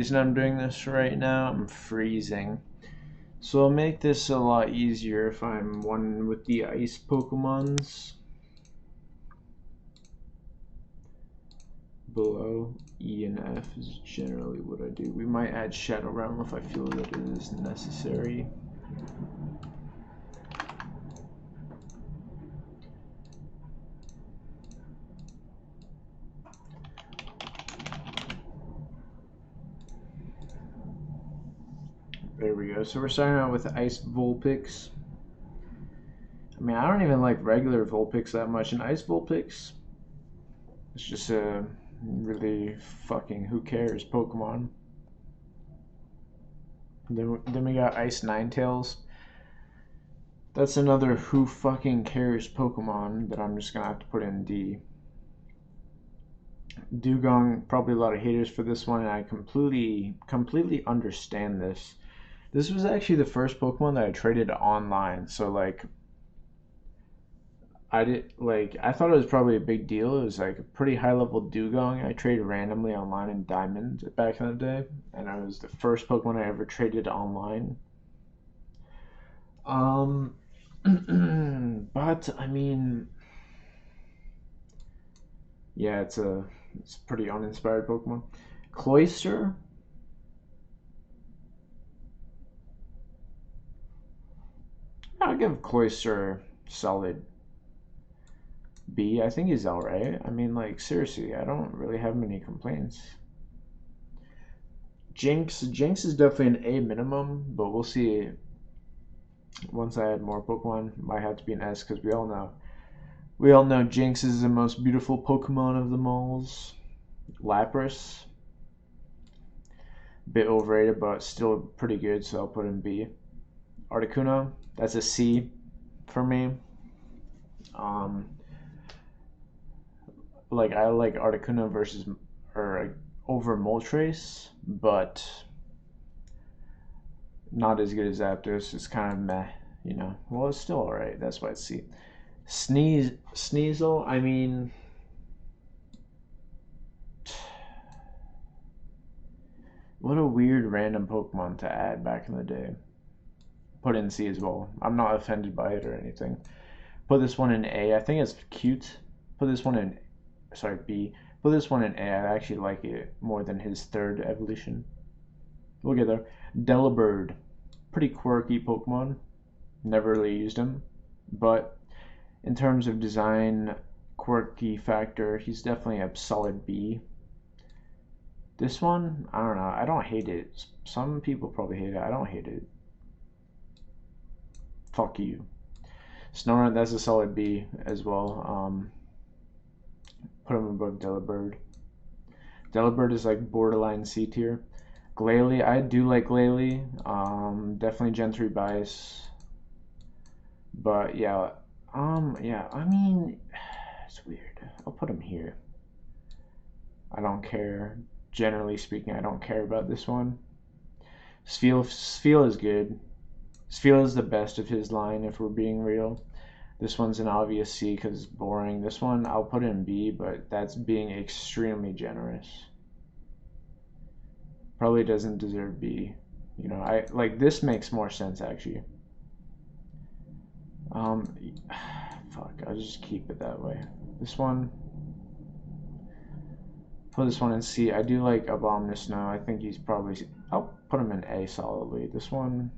reason I'm doing this right now, I'm freezing. So I'll make this a lot easier if I'm one with the ice Pokemons. Below E and F is generally what I do. We might add Shadow Realm if I feel that it is necessary. There we go. So we're starting out with Ice Vulpix. I mean, I don't even like regular Vulpix that much. And Ice Vulpix, it's just a really fucking who cares Pokemon. Then we got Ice Ninetales. That's another who fucking cares Pokemon that I'm just gonna have to put in D. Dugong, probably a lot of haters for this one, and I completely understand this. This was actually the first Pokemon that I traded online, so like I thought it was probably a big deal. It was like a pretty high level Dugong I traded randomly online in Diamond back in the day, and it was the first Pokemon I ever traded online. Um, but I mean, yeah, it's a pretty uninspired Pokemon. Cloyster, I'll give Cloyster solid B. I think he's alright. I mean, like seriously, I don't really have many complaints. Jinx is definitely an A minimum, but we'll see. Once I add more Pokemon, might have to be an S because we all know Jinx is the most beautiful Pokemon of them all. Lapras, bit overrated, but still pretty good, so I'll put in B. Articuno, that's a C for me. Um, like I like Articuno versus or over Moltres, but not as good as Zapdos. It's kind of meh, you know. Well, it's still alright. That's why it's C. Sneasel. I mean, what a weird random Pokemon to add back in the day. Put in C as well. I'm not offended by it or anything. Put this one in A. I think it's cute. Put this one in, sorry, B. Put this one in A. I actually like it more than his third evolution. We'll get there. Delibird. Pretty quirky Pokemon. Never really used him. But in terms of design, quirky factor, he's definitely a solid B. This one, I don't know. I don't hate it. Some people probably hate it. I don't hate it. Fuck you. Snorunt, that's a solid B as well. Put him above Delibird. Delibird is like borderline C tier. Glalie, I do like Glalie. Definitely Gen 3 bias. But yeah, I mean, it's weird. I'll put him here. I don't care. Generally speaking, I don't care about this one. Spheal is good. Spheal is the best of his line, if we're being real. This one's an obvious C because it's boring. This one I'll put in B, but that's being extremely generous. Probably doesn't deserve B. You know, I like this makes more sense actually. Um, fuck, I'll just keep it that way. This one, put this one in C. I do like Abomasnow. I think he's probably. I'll put him in A solidly. This one.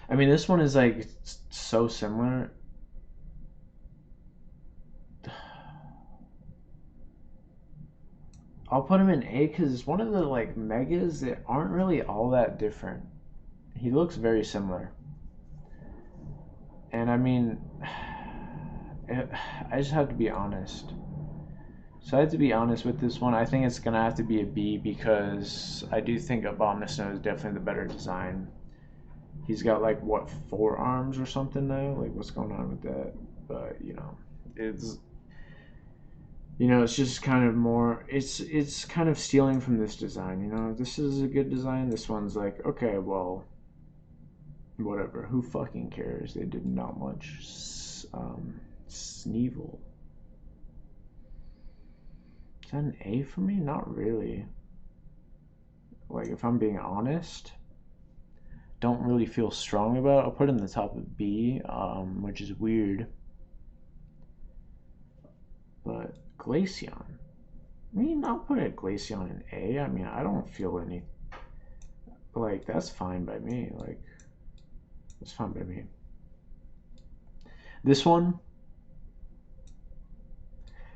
I mean, this one is like so similar. I'll put him in A because it's one of the like megas that aren't really all that different. He looks very similar. And I mean, I just have to be honest. So I have to be honest with this one. I think it's gonna have to be a B because I do think Abomasnow is definitely the better design. He's got like what 4 arms or something now. Like what's going on with that? But it's just kind of more. It's kind of stealing from this design. This is a good design. This one's like okay, well, whatever. Who fucking cares? They did not much. Sneevil. that an A for me? Not really. Like, if I'm being honest, don't really feel strong about it. I'll put it in the top of B, which is weird. But Glaceon. I mean, I'll put it Glaceon in A. I mean, I don't feel any. Like, that's fine by me. Like, that's fine by me. This one,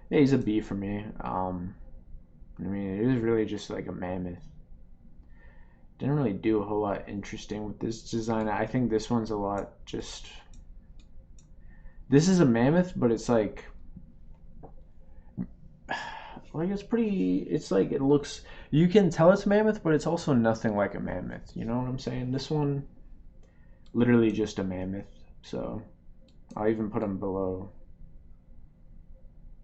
yeah, he's a B for me. I mean, it is really just like a mammoth. Didn't really do a whole lot interesting with this design. I think this one's a lot just. This is a mammoth, but it's like it's pretty. It's like it looks. You can tell it's a mammoth, but it's also nothing like a mammoth. You know what I'm saying? This one, literally just a mammoth. So I'll even put him below.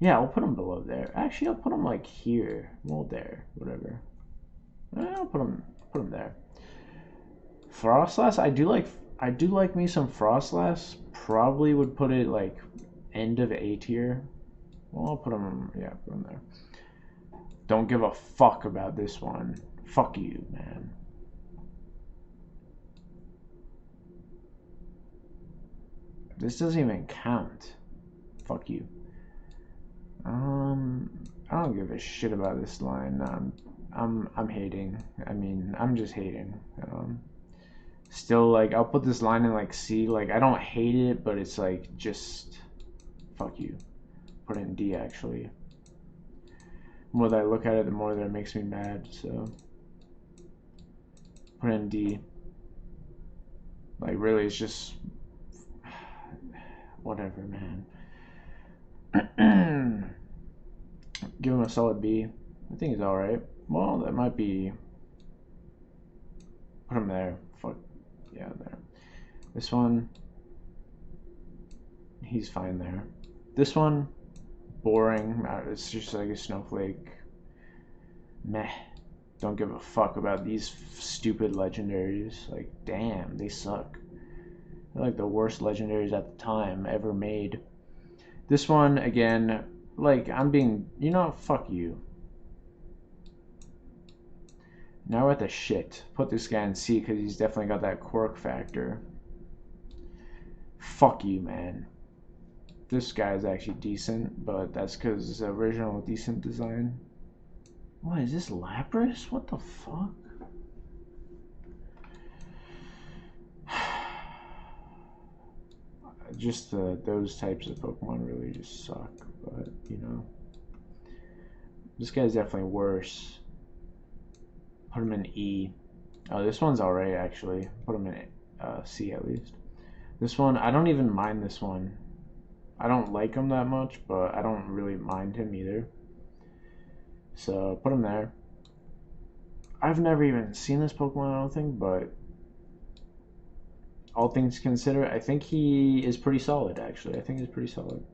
Yeah, I'll put him below there. Actually, I'll put him like here. Well, there, whatever. I'll put him there. Frostlass, I do like me some Frostlass. Probably would put it like end of A tier. Well, I'll put him, yeah, put him there. Don't give a fuck about this one. Fuck you, man. This doesn't even count. Fuck you. I don't give a shit about this line. I'm hating. I mean, I'm just hating. Still, like, I'll put this line in like C. Like, I don't hate it, but it's like just fuck you. Put it in D actually. The more that I look at it, the more that it makes me mad. So put it in D. Like, really, it's just whatever, man. Give him a solid B. I think he's alright. Well, that might be. Put him there. Fuck. Yeah, there. This one. He's fine there. This one. Boring. It's just like a snowflake. Meh. Don't give a fuck about these stupid legendaries. Like, damn, they suck. They're like the worst legendaries at the time ever made. This one, again, like, I'm being, fuck you. Now we're at the shit. Put this guy in C because he's definitely got that quirk factor. Fuck you, man. This guy is actually decent, but that's because it's original decent design. What is this, Lapras? What the fuck? Just those types of Pokemon really just suck, but this guy's definitely worse. Put him in E. Oh, this one's alright actually. Put him in C at least. This one, I don't even mind this one. I don't like him that much, but I don't really mind him either. So put him there. I've never even seen this Pokemon, I don't think, but all things considered, I think he is pretty solid, actually. I think he's pretty solid.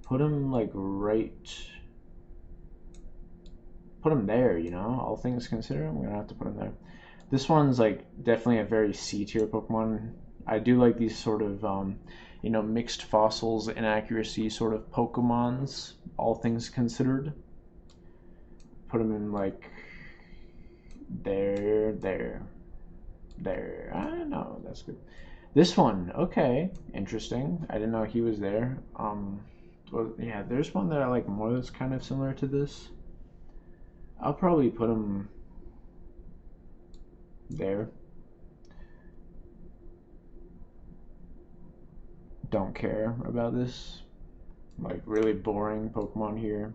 Put him, like, right... Put him there, all things considered. I'm going to have to put him there. This one's, like, definitely a very C-tier Pokemon. I do like these sort of, mixed fossils, inaccuracy sort of Pokemons, all things considered. Put him in, like, there. I don't know, that's good. This one, okay, interesting. I didn't know he was there. Well, yeah, there's one that I like more that's kind of similar to this. I'll probably put him there. Don't care about this. Like, really boring Pokemon here.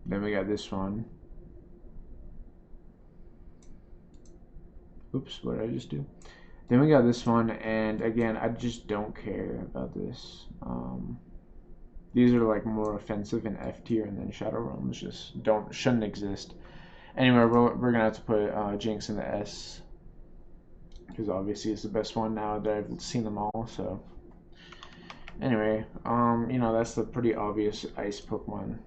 Then we got this one. Oops, what did I just do? Then we got this one, and again, I just don't care about this. These are like more offensive in F tier, and then Shadow Realms just shouldn't exist. Anyway, we're gonna have to put Jinx in the S, because obviously it's the best one now that I've seen them all. So anyway, that's the pretty obvious ice Pokemon.